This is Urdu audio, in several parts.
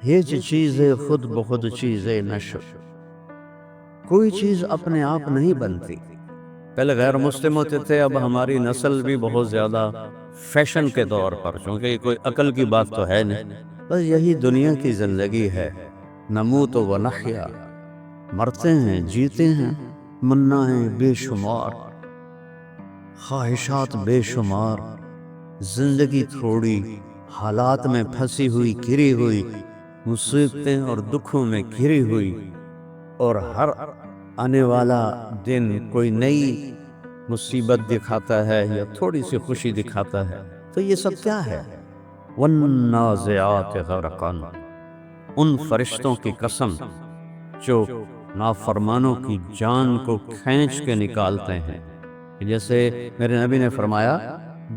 ہیچ چیز خود بخود چیز نشو، کوئی چیز اپنے آپ نہیں بنتی۔ پہلے غیر مسلم ہوتے تھے، اب ہماری نسل بھی بہت زیادہ فیشن کے طور پر، چونکہ یہ کوئی عقل کی بات تو ہے نہیں، بس یہی دنیا کی زندگی ہے، نموت و نحیا، مرتے ہیں جیتے ہیں، منائیں بے شمار، خواہشات بے شمار، زندگی تھوڑی، حالات میں پھنسی ہوئی گھری ہوئی، مصیبتیں اور دکھوں میں گھری ہوئی، اور ہر آنے والا دن کوئی نئی مصیبت دکھاتا ہے یا تھوڑی سی خوشی دکھاتا ہے۔ تو یہ سب کیا ہے؟ والنازعات غرقا، ان فرشتوں کی قسم جو نافرمانوں کی جان کو کھینچ کے نکالتے ہیں۔ جیسے میرے نبی نے فرمایا،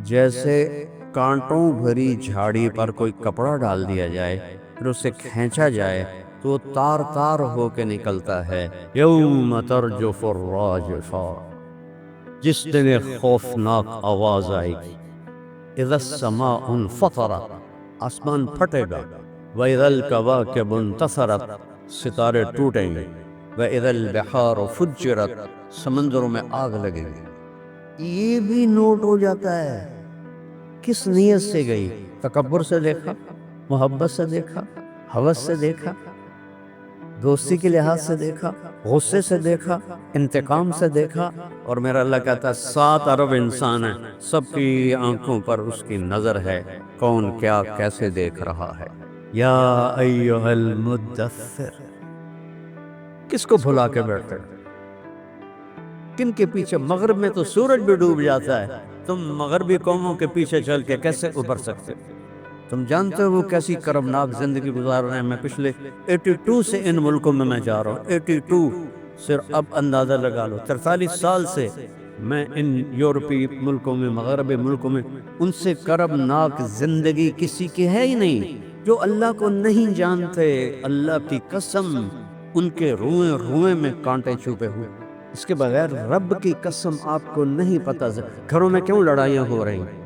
جیسے کانٹوں بھری جھاڑی پر کوئی کپڑا ڈال دیا جائے پھر اسے کھینچا جائے تو تار تار ہو کے نکلتا ہے۔ یوم ترجف الراجفہ، جس دن ایک خوفناک آواز آئے گی، اذا السماء انفطرت، آسمان پھٹے گا، واذا الکواکب انتثرت، ستارے ٹوٹیں گے، واذا البحار فجرت، سمندروں میں آگ لگے گی۔ یہ بھی نوٹ ہو جاتا ہے کس نیت سے گئی، تکبر سے دیکھا، محبت سے دیکھا، ہوس سے دیکھا، دوستی کے لحاظ سے دیکھا، غصے سے دیکھا، انتقام سے دیکھا۔ اور میرا اللہ کہتا ہے 7 ارب انسان ہیں، سب کی آنکھوں پر اس کی نظر ہے، کون کیا کیسے دیکھ رہا ہے۔ یا ایھا المدثر، کس کو بھلا کے بیٹھے، کن کے پیچھے؟ مغرب میں تو سورج بھی ڈوب جاتا ہے، تم مغربی قوموں کے پیچھے چل کے کیسے ابھر سکتے؟ تم جانتے ہو وہ کیسی کرمناک زندگی گزار رہے ہیں۔ میں پچھلے 82 سے ان ملکوں میں جا رہا ہوں، 82 صرف اب اندازہ لگا لو، 43 سال سے میں ان یورپی ملکوں میں، مغربی ملکوں میں، ان سے کرمناک زندگی کسی کی ہے ہی نہیں۔ جو اللہ کو نہیں جانتے، اللہ کی قسم ان کے روئیں روئیں میں کانٹے چھپے ہوئے۔ اس کے بغیر رب کی قسم آپ کو نہیں پتہ گھروں میں کیوں لڑائیاں ہو رہی ہیں،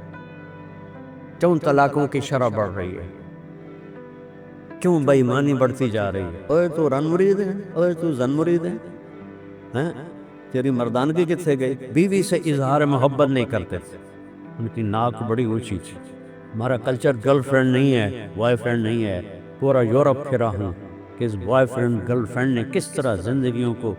کیوں طلاقوں کی شرح بڑھ رہی ہے، کیوں بے ایمانی بڑھتی جا رہی ہے۔ اوے تو رن مرید ہے، اوے تو زن مرید ہے، تیری مردانگی کتنے گئی؟ بیوی سے اظہار محبت نہیں کرتے تھے، ان کی ناک بڑی اونچی تھی۔ ہمارا کلچر گرل فرینڈ نہیں ہے، بوائے فرینڈ نہیں ہے۔ پورا یورپ پھرا ہوں کہ اس بوائے فرینڈ گرل فرینڈ نے کس طرح زندگیوں کو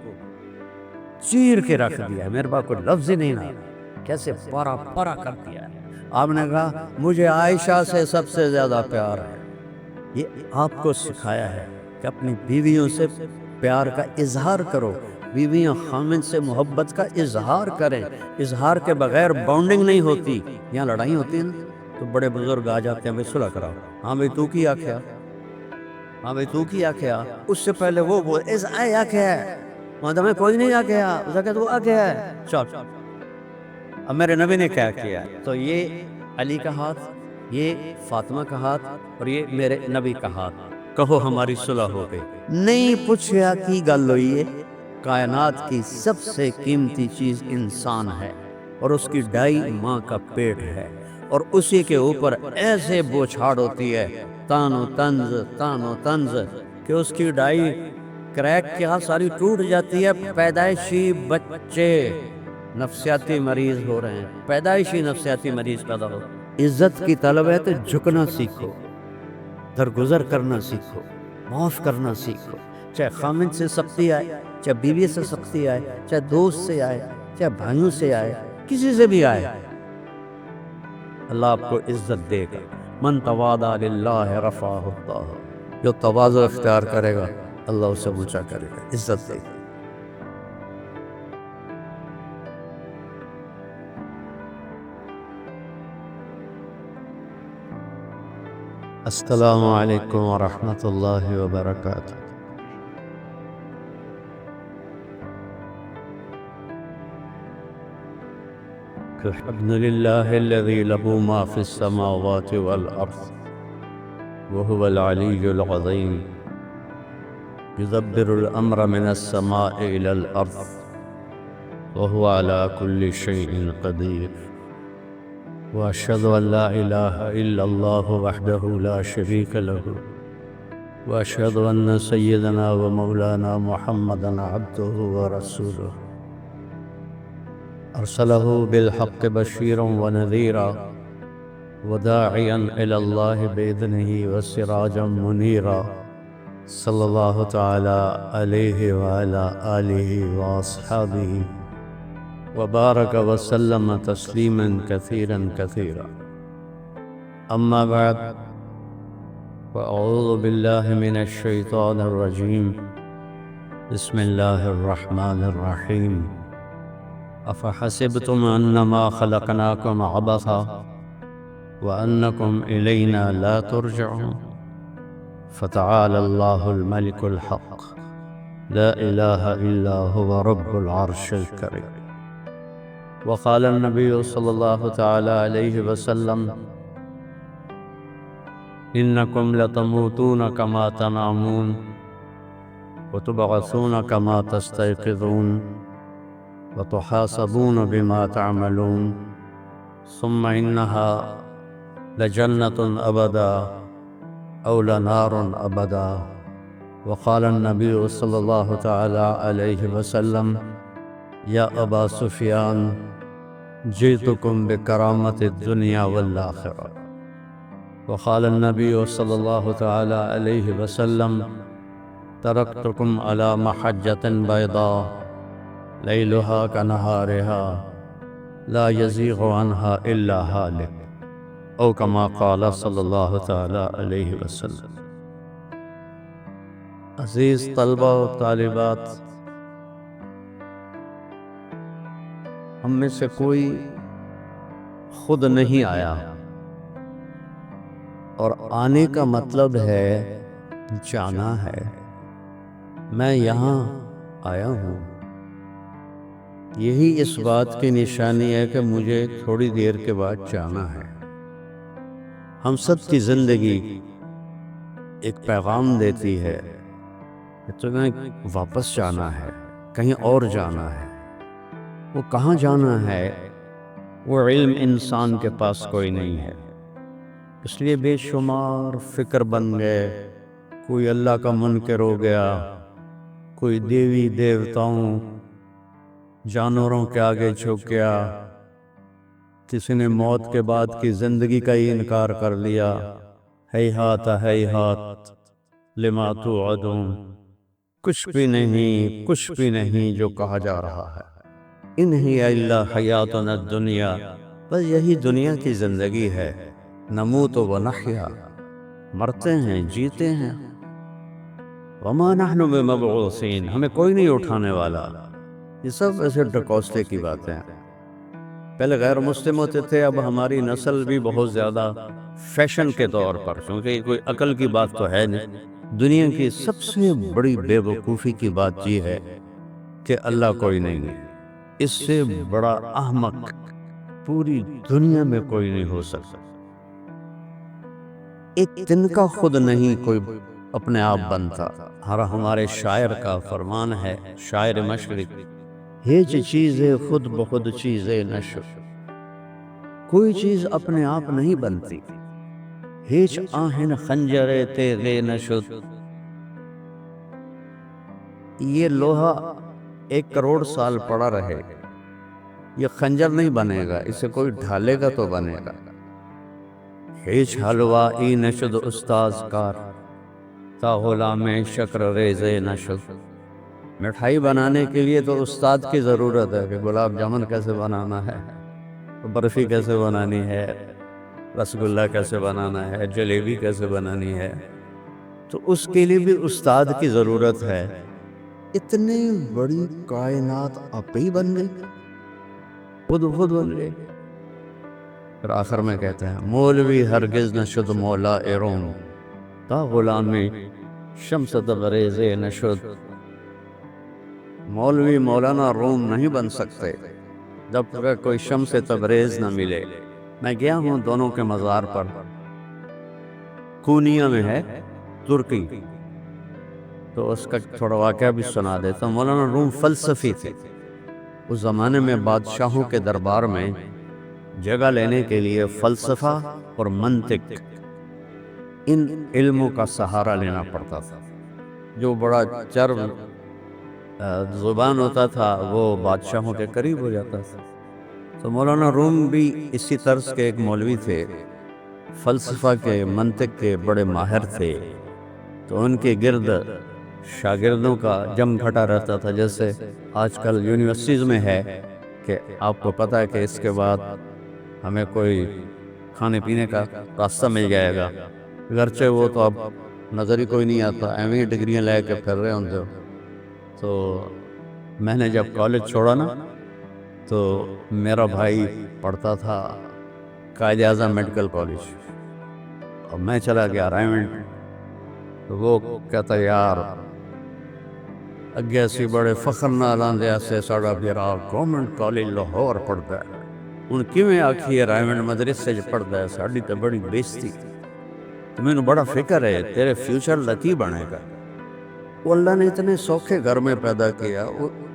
چیر کے رکھ دیا ہے، میرے پاس کوئی لفظ ہی نہیں آتا، کیسے پارا پارا کر دیا ہے۔ آپ نے کہا مجھے عائشہ سے سب سے زیادہ پیار ہے۔ یہ آپ کو سکھایا ہے کہ اپنی بیویوں سے پیار کا اظہار کرو، بیویاں خامن سے محبت کا اظہار کریں۔ اظہار کے بغیر بانڈنگ نہیں ہوتی۔ یہاں لڑائی ہوتی ہے نا تو بڑے بزرگ آ جاتے ہیں، بھائی صلح کراؤ، ہاں بھائی تو کیا کیا، ہاں بھائی تو کیا کیا، اس سے پہلے وہ بول اس آیا کیا ہے، میں کوئی نہیں آ گیا، اس کا تو آ گیا ہے، چل۔ اب میرے نبی نے کیا کیا؟ تو یہ علی کا ہاتھ، یہ فاطمہ کا ہاتھ، اور یہ میرے نبی کا ہاتھ، کہو ہماری صلح ہو گئی۔ نہیں پوچھیا کی گل ہوئی ہے، کائنات کی سب سے قیمتی چیز انسان ہے، اور اس کی ڈائی ماں کا پیٹ ہے، اور اسی کے اوپر ایسے بوچھاڑ ہوتی ہے، تان و تنز کہ اس کی ڈائی کریک کیا ساری ٹوٹ جاتی ہے۔ پیدائشی بچے نفسیاتی مریض ہو رہے ہیں، پیدائشی نفسیاتی مریض پیدا ہو۔ عزت کی طلب ہے تو جھکنا سیکھو، درگزر کرنا سیکھو، معاف کرنا سیکھو، چاہے خامن سے سختی آئے، چاہے بیوی سے سختی آئے، چاہے دوست سے آئے، چاہے بھائیوں سے آئے، کسی سے بھی آئے، اللہ آپ کو عزت دے گا۔ من تواضع للہ رفعہ اللہ، جو تواضع اختیار کرے گا اللہ اسے اونچا کرے گا، عزت دے گا۔ السلام علیکم ورحمۃ اللہ وبرکاتہ۔ الحمد للہ الذی لہ ما فی السماوات والارض وهو العلی العظیم، يدبر الامر من السماء الى الارض وهو على كل شيء قدير، واشهد ان لا اله الا الله وحده لا شريك له وأشهد أن سيدنا ومولانا محمدا عبده ورسوله أرسله بالحق بشيرا ونذيرا وداعيا إلى الله بإذنه وسراجا منيرا صلى الله تعالى عليه وعلى آله وأصحابه وبارك وسلم تسليما كثيرا كثيرا. أما بعد، فأعوذ بالله من الشيطان الرجيم. بسم الله الرحمن الرحيم. أفحسبتم أنما خلقناكم عبثا وأنكم إلينا لا ترجعون فتعالى الله الملك الحق لا إله إلا هو رب العرش الكريم. وقال النبي صلى الله تعالى عليه وسلم: إنكم لتموتون كما تنامون وتبعثون كما تستيقظون وتحاسبون بما تعملون ثم إنها لجنة أبدا أو لنار أبدا. وقال النبي صلى الله تعالى عليه وسلم: يا أبا سفيان جئتكم بكرامة الدنيا والآخرة. وقال النبي صلى الله تعالى عليه وسلم: تركتكم على محجة بيضاء ليلها كنهارها لا يزيغ عنها إلا هالك، او كما قال صلی اللہ تعالی علیہ وسلم. عزیز طلبہ و طالبات، ہم میں سے کوئی خود نہیں آیا، اور آنے کا مطلب ہے جانا ہے. میں یہاں آیا ہوں، یہی اس بات کی نشانی ہے کہ مجھے تھوڑی دیر کے بعد جانا ہے. ہم سب کی زندگی ایک پیغام دیتی ہے کہ تمہیں واپس جانا ہے، کہیں اور جانا ہے. وہ کہاں جانا ہے وہ علم انسان کے پاس کوئی نہیں ہے، اس لیے بے شمار فکر بن گئے. کوئی اللہ کا منکر ہو گیا، کوئی دیوی دیوتاؤں جانوروں کے آگے جھک گیا، کسی نے موت کے بعد کی زندگی کا ہی انکار کر لیا. ہیہات ہیہات لما توعدون، کچھ بھی نہیں، کچھ بھی نہیں جو کہا جا رہا ہے. ان ہی الا حیاتنا الدنیا، بس یہی دنیا کی زندگی ہے. نموت و نحیا، مرتے ہیں جیتے ہیں. وما نحن بمبعوثین، ہمیں کوئی نہیں اٹھانے والا. یہ سب ایسے ڈکوستے کی باتیں ہیں. پہلے غیر مسلم ہوتے تھے، اب ہماری نسل بھی بہت زیادہ فیشن کے طور پر، کیونکہ کوئی عقل کی بات تو ہے نہیں. دنیا کی سب سے بڑی بے وقوفی کی بات یہ ہے کہ اللہ کوئی نہیں ہے. اس سے بڑا احمق پوری دنیا میں کوئی نہیں ہو سکتا. ایک دن کا خود نہیں کوئی اپنے آپ بنتا. ہمارے شاعر کا فرمان ہے، شاعر مشرق: ہیچ چیز خود بخود چیز نشد. کوئی چیز اپنے آپ نہیں بنتی. ہیچ آہن خنجر تیغ نشد. یہ لوہا 1 کروڑ سال پڑا رہے، یہ خنجر نہیں بنے گا، اسے کوئی ڈھالے گا تو بنے گا. ہیچ حلوائی نشد استاذ کار، تا غلام شکر ریز نشد. مٹھائی بنانے کے لیے تو استاد کی ضرورت ہے کہ گلاب جامن کیسے بنانا ہے، برفی کیسے بنانی ہے، رسگلہ کیسے بنانا ہے، جلیبی کیسے بنانی ہے. تو اس کے لیے بھی استاد کی ضرورت ہے. اتنی بڑی کائنات آپ ہی بن گئی، خود بن گئی. پھر آخر میں کہتے ہیں: مولوی ہرگز نشد مولا روم، تا غلامی شمس تبریز نشد. مولوی مولانا روم نہیں بن سکتے جب تک کوئی شمس تبریز نہ ملے. میں گیا ہوں دونوں کے مزار پر. کونیا میں ہے ترکی، تو اس کا تھوڑا واقعہ بھی سنا دیتا ہوں. مولانا روم فلسفی تھے. اس زمانے میں بادشاہوں کے دربار میں جگہ لینے کے لیے فلسفہ اور منطق ان علموں کا سہارا لینا پڑتا تھا۔ جو بڑا چرب زبان ہوتا تھا وہ بادشاہوں کے قریب ہو جاتا تھا۔ تو مولانا روم بھی اسی طرز کے ایک مولوی تھے، فلسفہ کے، منطق کے بڑے ماہر تھے۔ تو ان کے گرد شاگردوں کا جم گھٹا رہتا تھا، جیسے آج کل یونیورسٹیز میں ہے کہ آپ کو پتہ ہے کہ اس کے بعد ہمیں کوئی کھانے پینے کا راستہ مل جائے گا، گرچہ وہ تو اب نظر ہی کوئی نہیں آتا، ایم اے ڈگریاں لے کے پھر رہے ہوں۔ تو میں نے جب کالج چھوڑا نا تو میرا بھائی پڑھتا تھا قائد اعظم میڈیکل کالج، اور میں چلا گیا رائمنڈ۔ تو وہ کہتا یار اگے سی بڑے فخر نال آندے ایسے ساڑا بیرا گورنمنٹ کالج لاہور پڑھتا ہے، ان کیویں آکھی ہے رائمنڈ مدرسے چ پڑھتا ہے، ساڑی تے بڑی بےزتی۔ تو میں نے بڑا فکر ہے تیرے فیوچر لکی بنے گا۔ وہ اللہ نے اتنے سوکھے گھر میں پیدا کیا،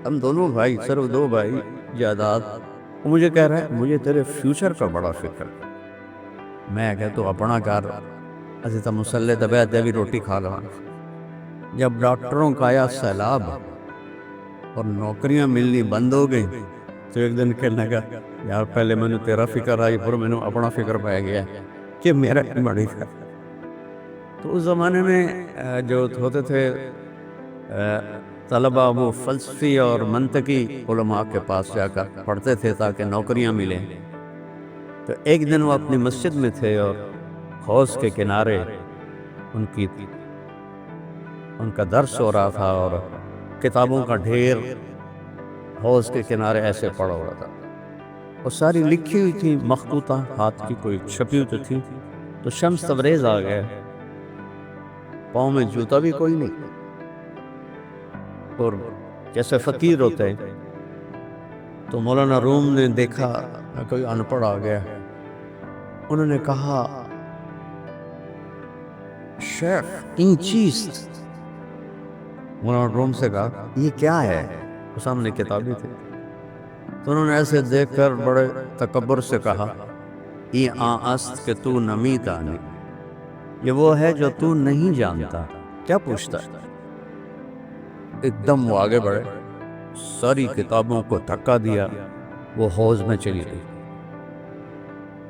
ہم دونوں بھائی، صرف دو بھائی، جائیداد۔ وہ مجھے کہہ رہا ہے مجھے تیرے فیوچر کا بڑا فکر ہے۔ میں کہتا تو اپنا گھر اسی تو مسلح طبیعت بھی روٹی کھا لوں۔ جب ڈاکٹروں کا آیا سیلاب اور نوکریاں ملنی بند ہو گئی تو ایک دن کہنے لگا یار پہلے میں نے تیرا فکر آئی، پھر میں نے اپنا فکر پہ گیا کہ میرا بڑی فکر۔ تو اس زمانے میں جو ہوتے تھے طلبہ، وہ فلسفی اور منطقی علماء کے پاس جا کر پڑھتے تھے تاکہ نوکریاں ملیں۔ تو ایک دن وہ اپنی مسجد میں تھے اور حوض کے کنارے ان کا درس ہو رہا تھا، اور کتابوں کا ڈھیر حوض کے کنارے ایسے پڑا ہوا تھا، اور ساری لکھی ہوئی تھی، مخطوطہ ہاتھ کی کوئی چھپی ہوئی تو تھی۔ تو شمس تبریز آ گئے، پاؤں میں جوتا بھی کوئی نہیں، اور جیسے فقیر ہوتے ہیں۔ تو مولانا روم نے دیکھا کوئی ان پڑھ آ گیا، انہوں نے کہا شیخ این چیز؟ مولانا روم سے کہا یہ کیا ہے؟ وہ سامنے کتابی تھی۔ تو انہوں نے ایسے دیکھ کر بڑے تکبر سے کہا یہ است کہ تو نمی دانی، یہ وہ ہے جو تو نہیں جانتا، کیا پوچھتا ہے؟ ایک دم وہ آگے بڑھے، ساری کتابوں کو دھکا دیا، وہ حوض میں چلی گئی۔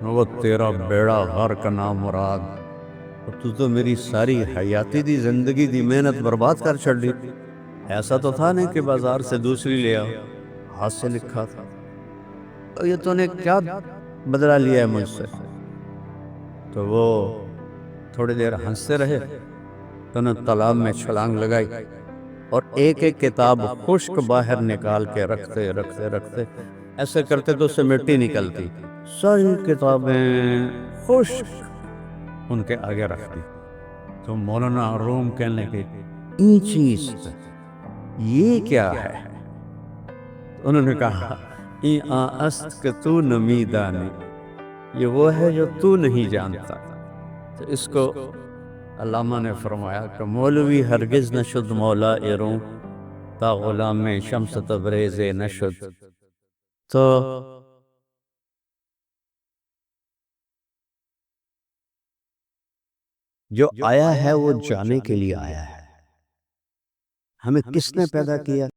وہ تیرا بیڑا غرق نام مراد، تو میری ساری حیاتی دی زندگی دی محنت برباد کر چھڑ دی۔ ایسا تو تھا نہیں کہ بازار سے دوسری لیا، ہاتھ سے لکھا تھا۔ تو یہ تو نے کیا بدلہ لیا ہے مجھ سے؟ تو وہ تھوڑی دیر ہنستے رہے، تو انہوں تالاب میں چھلانگ لگائی اور ایک ایک کتاب خشک باہر نکال کے رکھتے رکھتے رکھتے ایسے کرتے تو اس سے مٹی نکلتی، ساری کتابیں خشک ان کے آگے رکھ دی۔ تو مولانا روم کہنے لگے این چیز یہ کیا ہے؟ انہوں نے کہا این است کہ تو نمی دانی، یہ وہ ہے جو تو نہیں جانتا۔ تو اس کو علامہ نے فرمایا کہ مولوی ہرگز نشد مولا ایروں تا غلام شمس تبریز نشد۔ تو جو آیا ہے وہ جانے کے لیے آیا ہے۔ ہمیں کس نے پیدا کیا؟